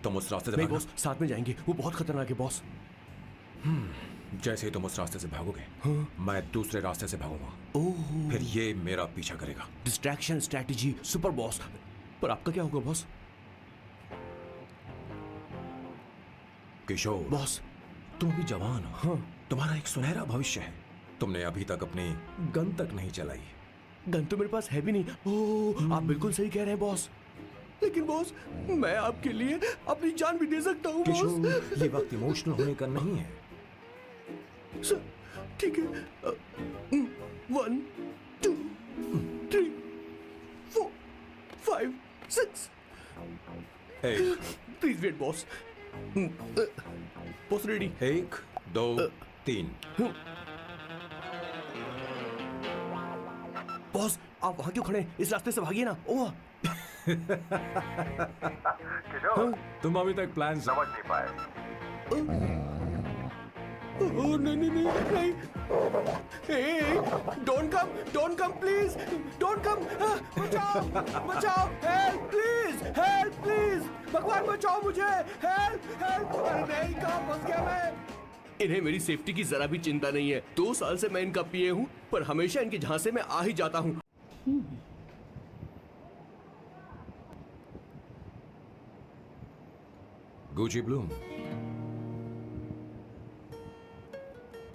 तुम उस रास्ते से नहीं भागना। बॉस, साथ में जाएंगे, वो बहुत खतरनाक है बॉस। जैसे ही तुम उस रास्ते से भागोगे, मैं दूसरे रास्ते से भागूंगा। ओह, फिर ये मेरा पीछा करेगा। Distraction strategy super boss. पर आपका क्या होगा बॉस? किशोर बॉस, तुम अभी जवान हो। हाँ। तुम्हारा एक सुनहरा भविष्य है। तुमने अभी तक अपनी गन तक नहीं चलाई। गन तो मेरे पास है भी नहीं। ओह, आप बिल्कुल सही कह रहे हैं बॉस। लेकिन बॉस, मैं आपके लिए अपनी जान भी दे सकता हूँ बॉस। किशोर, ये वक्त इमोशनल होने का नहीं है। सर, ठीक है। 1 2 3 4 5 6। Please wait boss. Boss ready? 1 2 3। Boss, आप वहां क्यों खड़े हैं? इस रास्ते से भागिए ना। ओह, किशोर, तुम अभी तक प्लान समझ नहीं पाए। ओह, नहीं नहीं नहीं नहीं। Don't come please, don't come. बचाओ बचाओ, हेल्प प्लीज, भगवान बचाओ मुझे, हेल्प। अरे नहीं, कहाँ फंस गया मैं? इन्हें मेरी सेफ्टी की जरा भी चिंता नहीं है। 2 साल से मैं इनका पीए हूँ, पर हमेशा इनके झांसे में आ ही जाता हूँ। Gucci Bloom,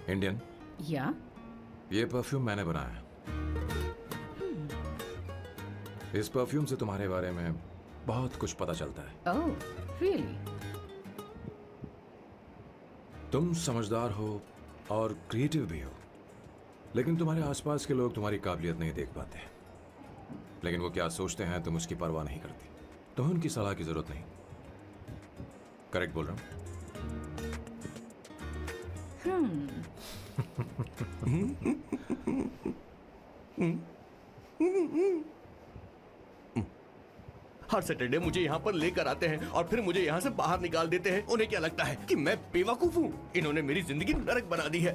Indian. या ये परफ्यूम मैंने बनाया। इस परफ्यूम से तुम्हारे बारे में बहुत कुछ पता चलता है। Oh really? तुम समझदार हो और क्रिएटिव भी हो, लेकिन तुम्हारे आसपास के लोग तुम्हारी काबिलियत नहीं देख पाते। लेकिन वो क्या सोचते हैं तुम उसकी परवाह नहीं करती। तुम्हें उनकी सलाह की जरूरत नहीं। करेक्ट बोल रहा हूं? हर सैटरडे मुझे यहाँ पर लेकर आते हैं और फिर मुझे यहाँ से बाहर निकाल देते हैं। उन्हें क्या लगता है कि मैं बेवकूफ हूँ? इन्होंने मेरी जिंदगी नरक बना दी है।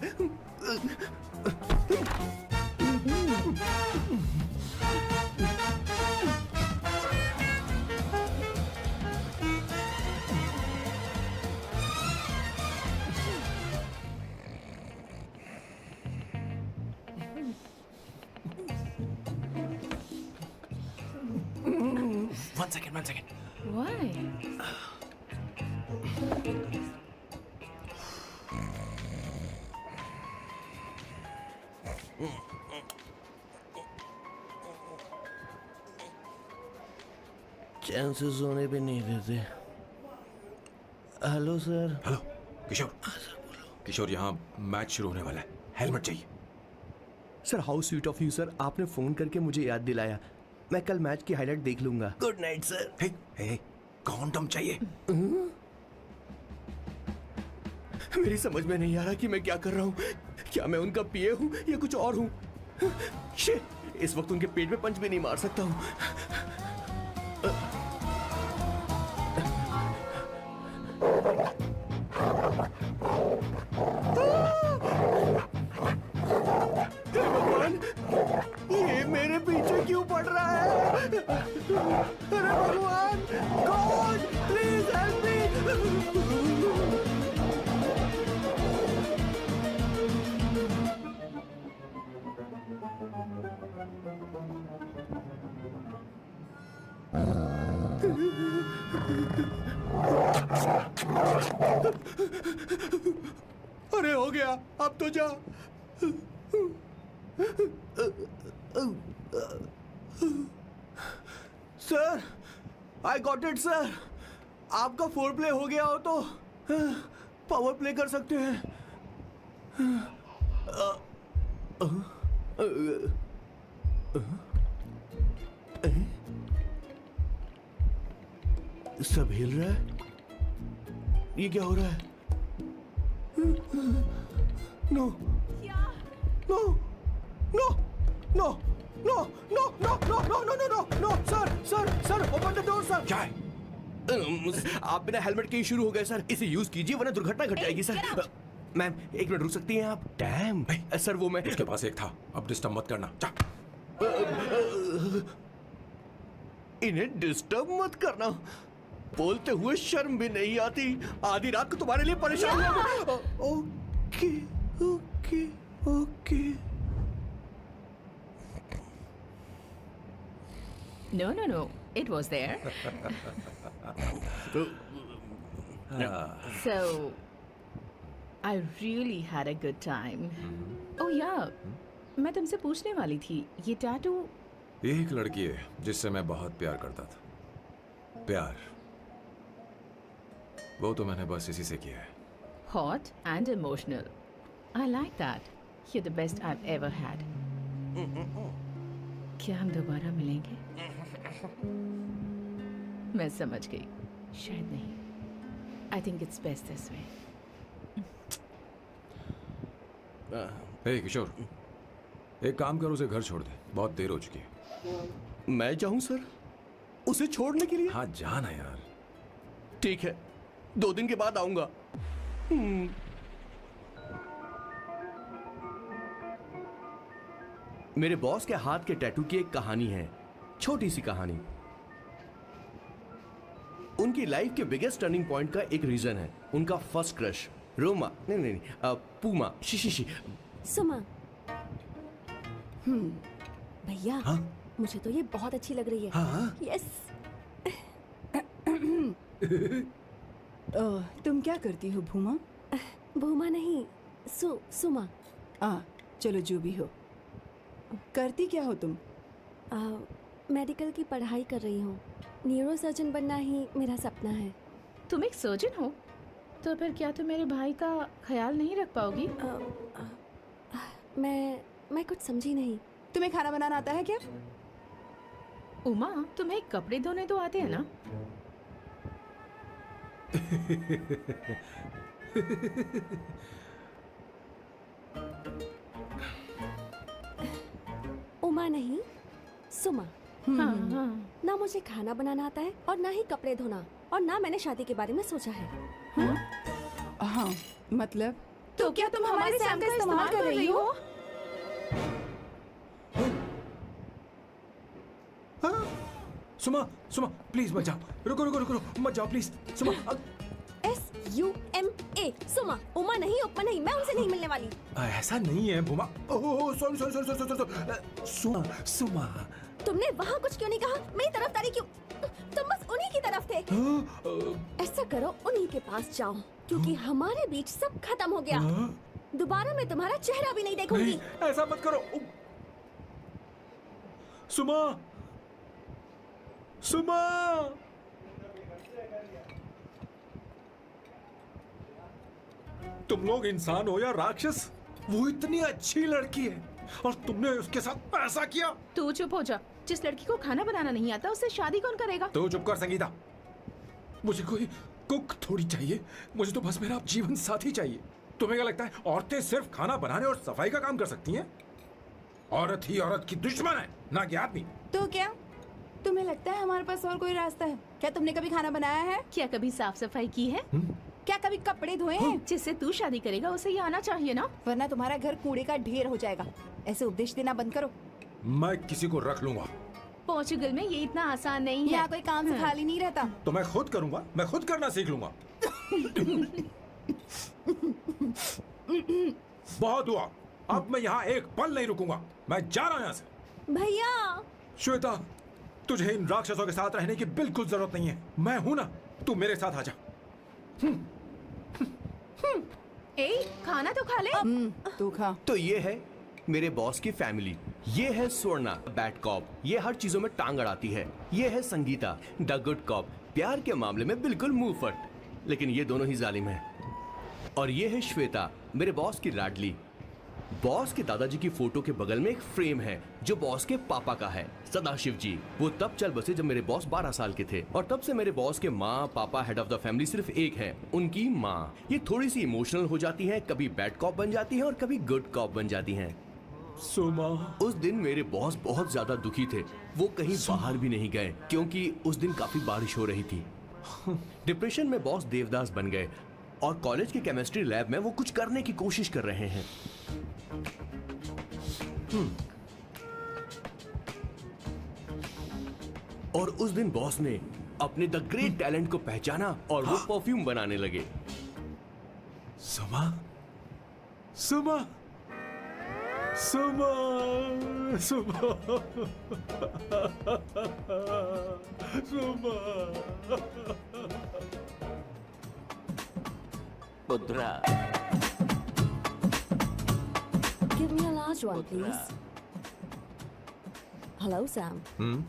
One second. व्हाई? चैन से सोने भी नहीं देते। Hello sir. हेलो किशोर। किशोर, यहाँ मैच शुरू होने वाला है। हेलमेट चाहिए। Sir, how sweet of you sir, आपने फोन करके मुझे याद दिलाया। मैं कल मैच की हाईलाइट देख लूंगा। Good night sir. Hey, condom चाहिए। मेरी समझ में नहीं आ रहा कि मैं क्या कर रहा हूँ। क्या मैं उनका पीए हूँ या कुछ और हूँ? शिट, इस वक्त उनके पेट में पंच भी नहीं मार सकता हूँ। हे भगवान, ये मेरे पीछे क्यों पड़ रहा है? अरे भगवान, गॉड प्लीज हेल्प मी। अरे हो गया, अब तो जा। Sir, I got it sir. आपका फोर प्ले हो गया हो तो पावर प्ले कर सकते हैं। सब हिल रहा है। ये क्या हो रहा है? No no no no no no no no no no no no no sir open the door sir. क्या है? आप बिना हेलमेट के ही शुरू हो गए सर। इसे यूज कीजिए वरना दुर्घटना घट जाएगी सर। मैम, 1 मिनट रुक सकती हैं आप? डैम सर, वो मैं उसके पास एक था, अब डिस्टर्ब मत करना। जा। इन्हें डिस्टर्ब मत करना। बोलते हुए शर्म भी नहीं आती। आधी रात को तुम्हारे लिए परेशान हुआ मैं। Okay okay okay. No. It was there. So, I really had a good time. Oh yeah, मैं तुमसे पूछने वाली थी, ये टैटू एक लड़की है जिससे मैं बहुत प्यार करता था। प्यार वो तो मैंने बस इसी से किया है। hot and emotional. I like that. You're the best I've ever had. क्या हम दोबारा मिलेंगे? मैं समझ गई, शायद नहीं। I think it's best this way. हे किशोर, एक काम कर, उसे घर छोड़ दे, बहुत देर हो चुकी है। मैं जाऊं सर उसे छोड़ने के लिए? हाँ जाना यार। ठीक है, 2 दिन के बाद आऊंगा। मेरे बॉस के हाथ के टैटू की एक कहानी है, छोटी सी कहानी। उनकी लाइफ के बिगेस्ट टर्निंग पॉइंट का एक रीजन है उनका फर्स्ट क्रश रोमा, नहीं, पूमा, शी। सुमा। भैया, मुझे तो ये बहुत अच्छी लग रही है। यस। तुम क्या करती हो भूमा? भूमा नहीं, सुमा। चलो जो भी हो। करती क्या हो तुम? मेडिकल की पढ़ाई कर रही हूँ। न्यूरो सर्जन बनना ही मेरा सपना है। तुम एक सर्जन हो, तो फिर क्या तुम मेरे भाई का ख्याल नहीं रख पाओगी? मैं कुछ समझी नहीं। तुम्हें खाना बनाना आता है क्या? उमा, तुम्हें कपड़े धोने तो आते हैं ना? उमा नहीं, सुमा। हाँ। ना मुझे खाना बनाना आता है और ना ही कपड़े धोना, और ना मैंने शादी के बारे में सोचा है। हाँ, मतलब तो क्या तुम हमारे सैम का इस्तेमाल कर रही हो? सुमा प्लीज मत जाओ, रुको मत जाओ प्लीज। सुमा SUMA, सुमा। उमा नहीं, उपमा नहीं, मैं उनसे नहीं मिलने वाली। ऐसा नहीं है भूमा। Oh sorry. सुमा तुमने वहाँ कुछ क्यों नहीं कहा? मेरी तरफदारी क्यों? तुम बस उन्हीं की तरफ थे। ऐसा करो, उन्हीं के पास जाओ, क्योंकि हमारे बीच सब खत्म हो गया। दोबारा मैं तुम्हारा चेहरा भी नहीं देखूंगी। नहीं, ऐसा मत करो। सुमा तुम लोग इंसान हो या राक्षस? वो इतनी अच्छी लड़की है और तुमने उसके साथ ऐसा किया। तू चुप हो जा। जिस लड़की को खाना बनाना नहीं आता, उससे शादी कौन करेगा? तो चुप कर संगीता। मुझे कोई कुक थोड़ी चाहिए, मुझे तो बस मेरा जीवन साथी चाहिए। तुम्हें क्या लगता है औरतें सिर्फ खाना बनाने और सफाई का काम कर सकती हैं? औरत ही औरत की दुश्मन है, ना कि आदमी। तो क्या तुम्हें लगता है हमारे पास और कोई रास्ता है? क्या तुमने कभी खाना बनाया है? क्या कभी साफ सफाई की है? क्या कभी कपड़े धोए हैं? जिससे तू शादी करेगा उसे ये आना चाहिए ना? वरना तुम्हारा घर कूड़े का ढेर हो जाएगा। ऐसे उपदेश देना बंद करो। मैं किसी को रख लूंगा। पोर्चुगल में ये इतना आसान नहीं है। यहाँ कोई काम से खाली नहीं रहता। तो मैं खुद करूंगा, मैं खुद करना सीख लूंगा। बहुत हुआ, अब मैं यहाँ एक पल नहीं रुकूंगा। मैं जा रहा हूँ यहाँ से। भैया, श्वेता, तुझे इन राक्षसों के साथ रहने की बिल्कुल जरूरत नहीं है। मैं हूं ना, तू मेरे साथ आ जा। खाना तो खा ले। तू खा। तो ये है मेरे बॉस की फैमिली। ये है स्वर्णा, बैड कॉप, ये हर चीजों में टांग अड़ाती है। ये है संगीता, द गुड कॉप, प्यार के मामले में बिल्कुल मुंह फट, लेकिन ये दोनों ही जालिम हैं। और ये है श्वेता, मेरे बॉस की लाडली। बॉस के दादाजी की फोटो के बगल में एक फ्रेम है जो बॉस के पापा का है, सदाशिव जी। वो तब चल बसे जब मेरे बॉस 12 साल के थे, और तब से मेरे बॉस के माँ पापा, हेड ऑफ द फैमिली सिर्फ एक है, उनकी माँ। ये थोड़ी सी इमोशनल हो जाती है, कभी बैड कॉप बन जाती है और कभी गुड कॉप बन जाती हैं। सुमा, उस दिन मेरे बॉस बहुत ज्यादा दुखी थे। वो कहीं बाहर भी नहीं गए क्योंकि उस दिन काफी बारिश हो रही थी। डिप्रेशन में बॉस देवदास बन गए और कॉलेज के केमिस्ट्री लैब में वो कुछ करने की कोशिश कर रहे हैं। और उस दिन बॉस ने अपने द ग्रेट टैलेंट को पहचाना और वो परफ्यूम बनाने लगे। सुमा सुमा सुमा सुमा सुमा पुत्रा Give me a large one, please. Hello, Sam.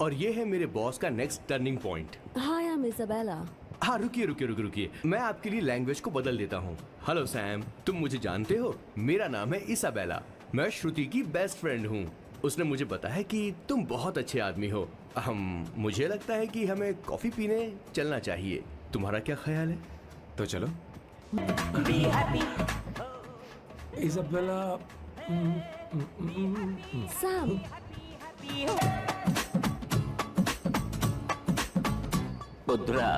और ये है मेरे बॉस का next turning point. Hi, I'm Isabella. हाँ, रुकिए, मैं आपके लिए लैंग्वेज को बदल देता हूँ। हेलो सैम, तुम मुझे जानते हो? मेरा नाम है इसाबेला। मैं श्रुति की बेस्ट फ्रेंड हूँ। उसने मुझे बताया कि तुम बहुत अच्छे आदमी हो। मुझे लगता है कि हमें कॉफी पीने चलना चाहिए। तुम्हारा क्या ख्याल है? तो चलो। Isabella Sam. पुत्रा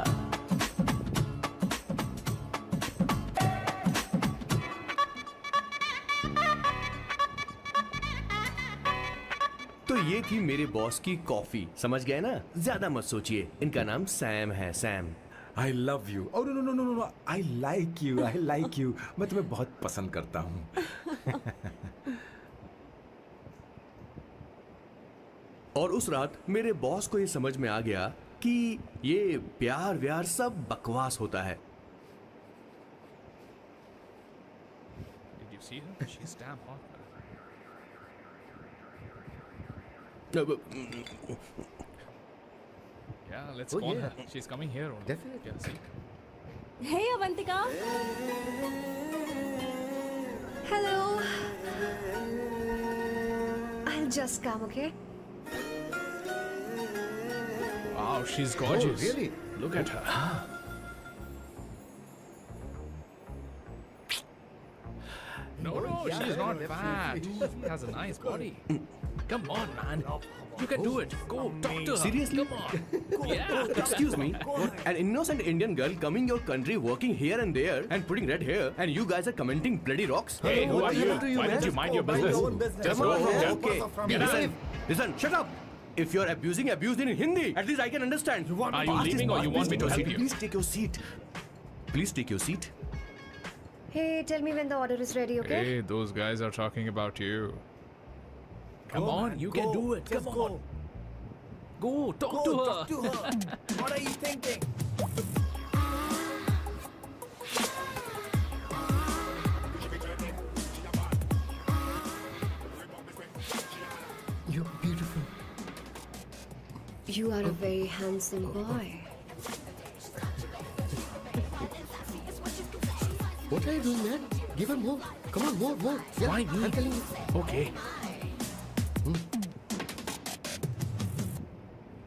तो ये थी मेरे बॉस की कॉफी। समझ गए ना? ज्यादा मत सोचिए। इनका नाम सैम है, Sam. I love you. Oh no no no no, I like you, I like you. मैं तुम्हें बहुत पसंद करता हूँ। और उस रात मेरे बॉस को ये समझ में आ गया कि ये प्यार व्यार सब बकवास होता है। Did you see her? She's damn hot. Yeah, let's call her. She's coming here only. Definitely. Yeah, see? Hey, Avantika. Hello. I'll just come, okay? Wow, she's gorgeous. Oh, really? Look at her. No, she's not fat. She has a nice body. Come on, man. You can do it. Go, talk to her. Seriously? Come on. Yeah. Excuse me, an innocent Indian girl coming your country, working here and there, and putting red hair, and you guys are commenting bloody rocks? Hey, who what are the you? hell do you, Why man? don't you mind your Mind business? your own business. Just Come go on, home. man. Just Listen, shut up. If you're abused in Hindi, at least I can understand. Are you leaving or you want me to help you? Please take your seat. Please take your seat. Hey, tell me when the order is ready, okay? Hey, those guys are talking about you. Come on, you can do it. Come on. Go, talk to her. What are you thinking? You're beautiful. You are a very handsome boy. What are you doing, man? Give her more. Come on, more, more. Yeah, Why me? I'm telling you. Okay.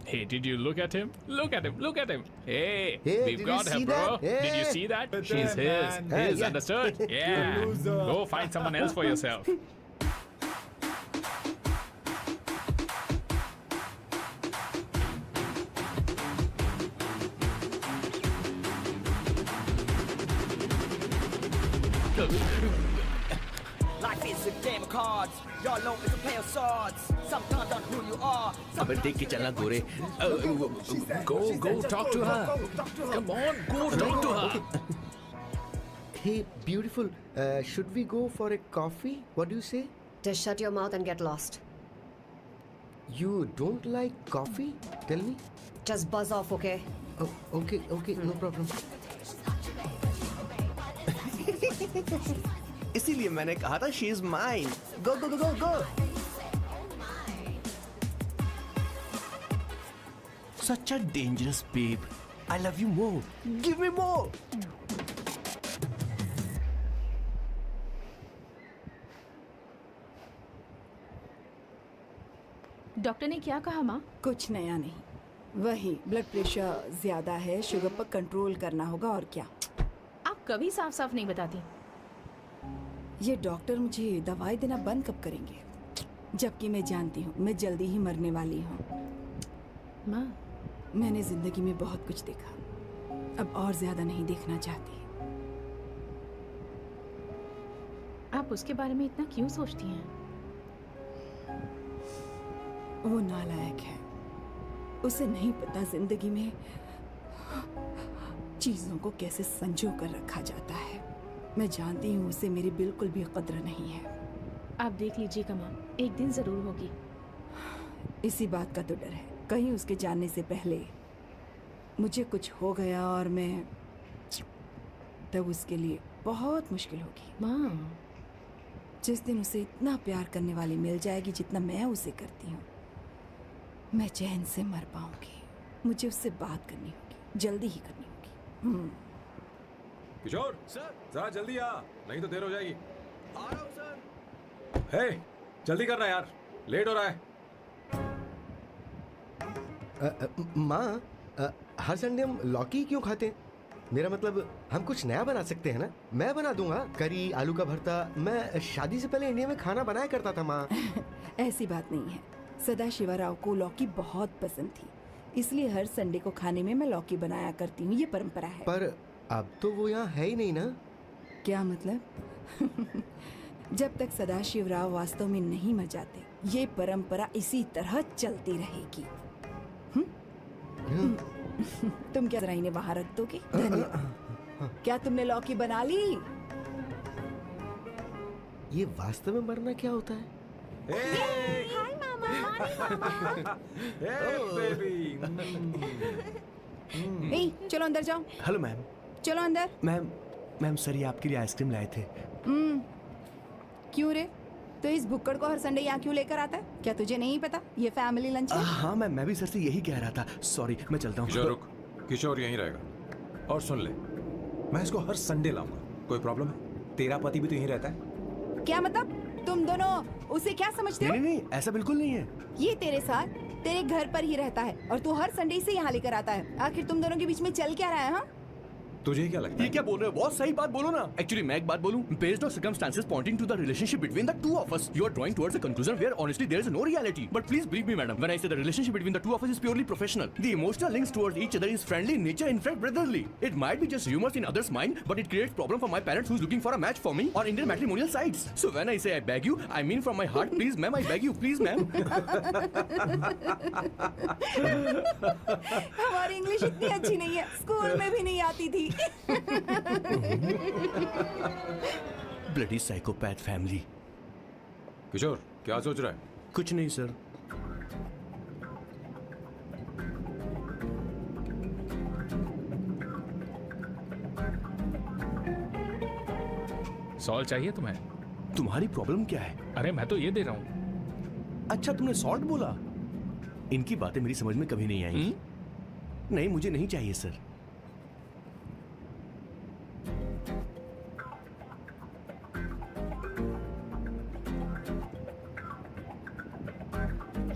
Hey, did you look at him? Look at him, look at him. Hey, Hey, we've did got you her, see bro. that? Did you Hey. see that? But She's there, his. man. His, Yeah. understood? Yeah. loser. Go find someone else for yourself. Life is a game of cards. Y'all know it's a play of swords. Sometimes on who you are. अबे देख के चलना गोरे. Go, talk to her. Come on, go talk to her. Hey, beautiful. Should we go for a coffee? What do you say? Just shut your mouth and get lost. You don't like coffee? Tell me. Just buzz off, okay? Oh, okay, no problem. इसीलिए मैंने कहा था she is mine. Go, go, go, go, go. Such a dangerous babe. I love you more. Give me more. Doctor ने क्या कहा माँ? कुछ नया नहीं, वही ब्लड प्रेशर ज्यादा है, शुगर पर कंट्रोल करना होगा और क्या। आप कभी साफ साफ नहीं बताती। ये डॉक्टर मुझे दवाई देना बंद कब करेंगे, जबकि मैं जानती हूँ मैं जल्दी ही मरने वाली हूँ। माँ, मैंने जिंदगी में बहुत कुछ देखा, अब और ज्यादा नहीं देखना चाहती। आप उसके बारे में इतना क्यों सोचती हैं? वो नालायक है, उसे नहीं पता जिंदगी में चीजों को कैसे संजो कर रखा जाता है। मैं जानती हूँ उसे मेरी बिल्कुल भी कद्र नहीं है। आप देख लीजिएगा माँ, एक दिन जरूर होगी। इसी बात का तो डर है, कहीं उसके जानने से पहले मुझे कुछ हो गया और मैं, तब उसके लिए बहुत मुश्किल होगी। माँ, जिस दिन उसे इतना प्यार करने वाली मिल जाएगी जितना मैं उसे करती हूँ, मैं चैन से मर पाऊंगी। मुझे उससे बात करनी होगी, जल्दी ही करनी होगी। किशोर सर, जरा जल्दी आ, नहीं तो देर हो जाएगी। आ रहा हूँ सर। हे, जल्दी करना यार, लेट हो रहा है। माँ, हर संडे हम लौकी क्यों खाते हैं? मेरा मतलब हम कुछ नया बना सकते हैं ना? मैं बना दूंगा करी, आलू का भरता। मैं शादी से पहले इंडिया में खाना बनाया करता था माँ। ऐसी बात नहीं है, सदाशिवराव को लौकी बहुत पसंद थी, इसलिए हर संडे को खाने में मैं लौकी बनाया करती हूँ। ये परंपरा है। पर अब तो वो यहाँ है ही नहीं ना। क्या मतलब? जब तक सदाशिवराव वास्तव में नहीं मर जाते, ये परंपरा इसी तरह चलती रहेगी। तुम क्या जरा इन्हें बाहर रख दोगे? धन्यवाद। क्या तुमने लौकी बना ली? ये वास्तव में मरना क्या होता है? हाय मामा। बेबी। ए, चलो अंदर जाओ। Hello ma'am. चलो अंदर। मैम सर, ये आपके लिए आइसक्रीम लाए थे। क्यों रे? तो इस भुक्कड़ को हर संडे यहाँ क्यों लेकर आता है? क्या तुझे नहीं पता ये फैमिली लंच है? हाँ मैम, मैं भी सर से यही कह रहा था। सॉरी, मैं चलता हूँ। किशोर रुक, किशोर यहीं रहेगा। और सुन ले, मैं इसको हर संडे लाऊंगा। कोई प्रॉब्लम है? तेरा पति भी तो यहीं रहता है। क्या मतलब? तुम दोनों उसे क्या समझते हो? नहीं, ऐसा बिल्कुल नहीं है। ये तेरे साथ तेरे घर पर ही रहता है और तू हर संडे से यहाँ लेकर आता है। आखिर तुम दोनों के बीच में चल क्या रहा है? हाँ, तुझे क्या लगता है? ये क्या बोल रहे हो? बहुत सही बात बोलो ना। एक्चुअली मैं एक बात बोलूं, based on circumstances pointing to the relationship between the two of us, you are drawing towards a conclusion where honestly there is no reality. But please believe me madam, when I say the relationship between the two of us is purely professional. The emotional links towards each other is friendly in nature, in fact brotherly. It might be just rumors in others' mind, but it creates problem for my parents who's looking for a match for me on Indian matrimonial sites. So when I say I beg you, I mean from my heart, please ma'am, I beg you, please ma'am. हमारी English इतनी अच्छी नहीं है, school में भी नहीं आती थी। Bloody psychopath family. किशोर क्या सोच रहा है? कुछ नहीं सर। सॉल्ट चाहिए तुम्हें? तुम्हारी प्रॉब्लम क्या है? अरे मैं तो ये दे रहा हूँ। अच्छा, तुमने सॉल्ट बोला। इनकी बातें मेरी समझ में कभी नहीं आई। नहीं, मुझे नहीं चाहिए सर।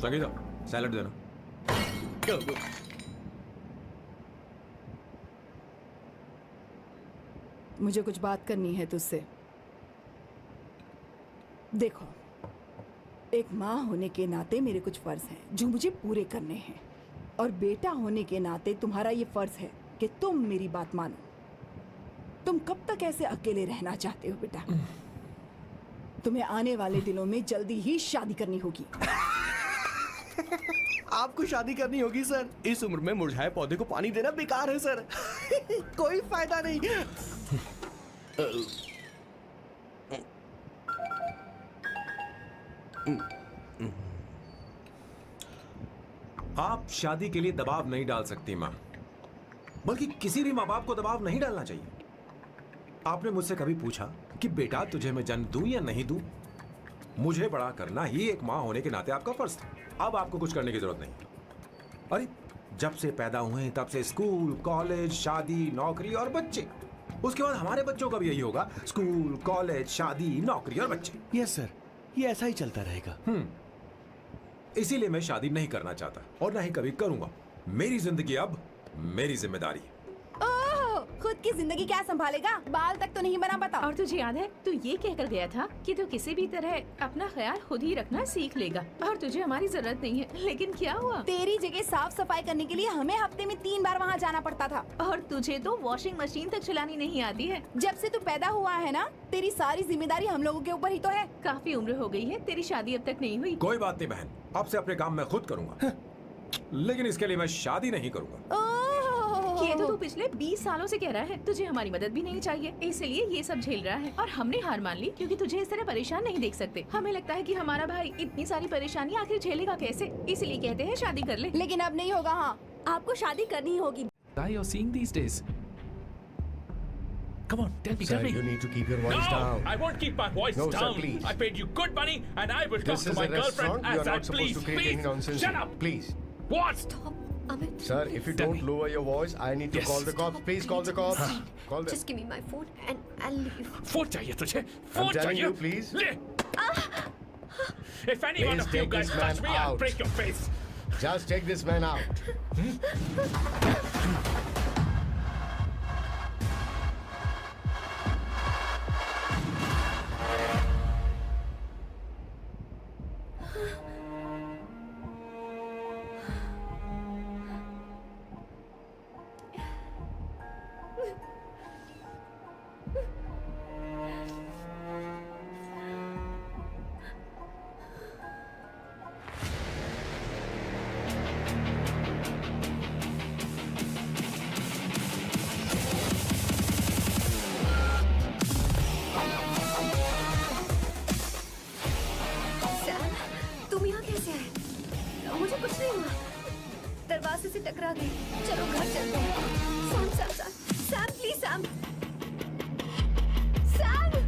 संगीता, सैलड देना। मुझे कुछ बात करनी है तुझसे। देखो, एक माँ होने के नाते मेरे कुछ फर्ज हैं जो मुझे पूरे करने हैं, और बेटा होने के नाते तुम्हारा ये फर्ज है कि तुम मेरी बात मानो। तुम कब तक ऐसे अकेले रहना चाहते हो बेटा? तुम्हें आने वाले दिनों में जल्दी ही शादी करनी होगी। आपको शादी करनी होगी सर? इस उम्र में मुरझाए पौधे को पानी देना बेकार है सर। कोई फायदा नहीं। आप शादी के लिए दबाव नहीं डाल सकती माँ, बल्कि किसी भी माँ बाप को दबाव नहीं डालना चाहिए। आपने मुझसे कभी पूछा कि बेटा तुझे मैं जन्म दूं या नहीं दूं? मुझे बड़ा करना ही एक माँ होने के नाते आपका फर्ज था। अब आपको कुछ करने की जरूरत नहीं। अरे जब से पैदा हुए तब से स्कूल, कॉलेज, शादी, नौकरी और बच्चे। उसके बाद हमारे बच्चों का भी यही होगा, स्कूल, कॉलेज, शादी, नौकरी और बच्चे। यस सर, ये ऐसा ही चलता रहेगा। इसीलिए मैं शादी नहीं करना चाहता और ना ही कभी करूंगा। मेरी जिंदगी अब मेरी जिम्मेदारी है। ओह, खुद की जिंदगी क्या संभालेगा? बाल तक तो नहीं बना बता। और तुझे याद है तू ये कहकर गया था कि तू किसी भी तरह अपना ख्याल खुद ही रखना सीख लेगा और तुझे हमारी जरूरत नहीं है। लेकिन क्या हुआ? तेरी जगह साफ सफाई करने के लिए हमें हफ्ते में 3 बार वहाँ जाना पड़ता था। और तुझे तो वॉशिंग मशीन तक चलानी नहीं आती है। जब से तू पैदा हुआ है ना, तेरी सारी जिम्मेदारी हम लोगों के ऊपर ही तो है। काफी उम्र हो गई है, तेरी शादी अब तक नहीं हुई। कोई बात नहीं बहन, अब से अपने काम मैं खुद करूंगा। लेकिन इसके लिए मैं शादी नहीं करूंगा। ये तो तू पिछले 20 सालों से कह रहा है तुझे हमारी मदद भी नहीं चाहिए, इसलिए ये सब झेल रहा है और हमने हार मान ली क्योंकि तुझे इस तरह परेशान नहीं देख सकते। हमें लगता है कि हमारा भाई इतनी सारी परेशानी आखिर झेलेगा कैसे, इसलिए कहते हैं शादी कर ले। लेकिन अब नहीं होगा। हाँ, आपको शादी करनी होगी। You're seeing these days. Come on, tell me, Sir, tell me. you need to keep your voice down. I won't keep my voice No, sir, down. please. I paid you good money and I will This talk to is my a girlfriend restaurant. You as are I not supposed please. to create any Please, nonsense. shut here. up. Please. What? Amit, Sir, if you don't lower your voice, I need to Yes. call the cops. Please call the cops. Call them. Just give me my phone and I'll leave. Phone चाहिए तुझे? I'm Phone telling चाहिए? you, please. ले. If any one Please of you take guys this touch man me, I'll out. break your face. Just take this man out. Sam, तुम यहाँ कैसे आए? मुझे कुछ नहीं हुआ, दरवाजे से टकरा गई। चलो घर चलते हैं। Sam Sam Sam Sam please Sam Sam.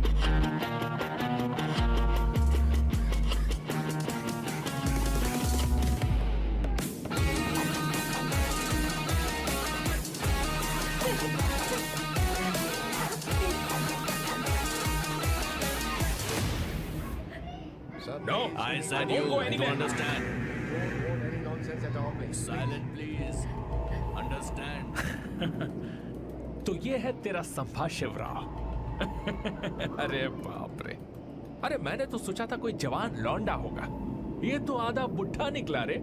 Sir, No. please. I said you. Go anywhere. Understand? Don't hold any nonsense at all, please. Silent, please. Understand? तो ये है तेरा संभा शिवराव। अरे बाप रे, अरे मैंने तो सोचा था कोई जवान लौंडा होगा, ये तो आधा बुढ़ा निकला रे।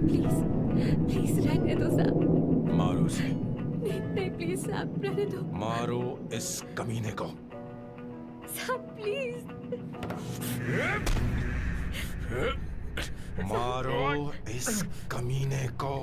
प्लीज प्लीज रहने दो सैम। मारो उसे, नहीं प्लीज सैम रहने दो। मारो इस कमीने को। Sam please. मारो इस कमीने को।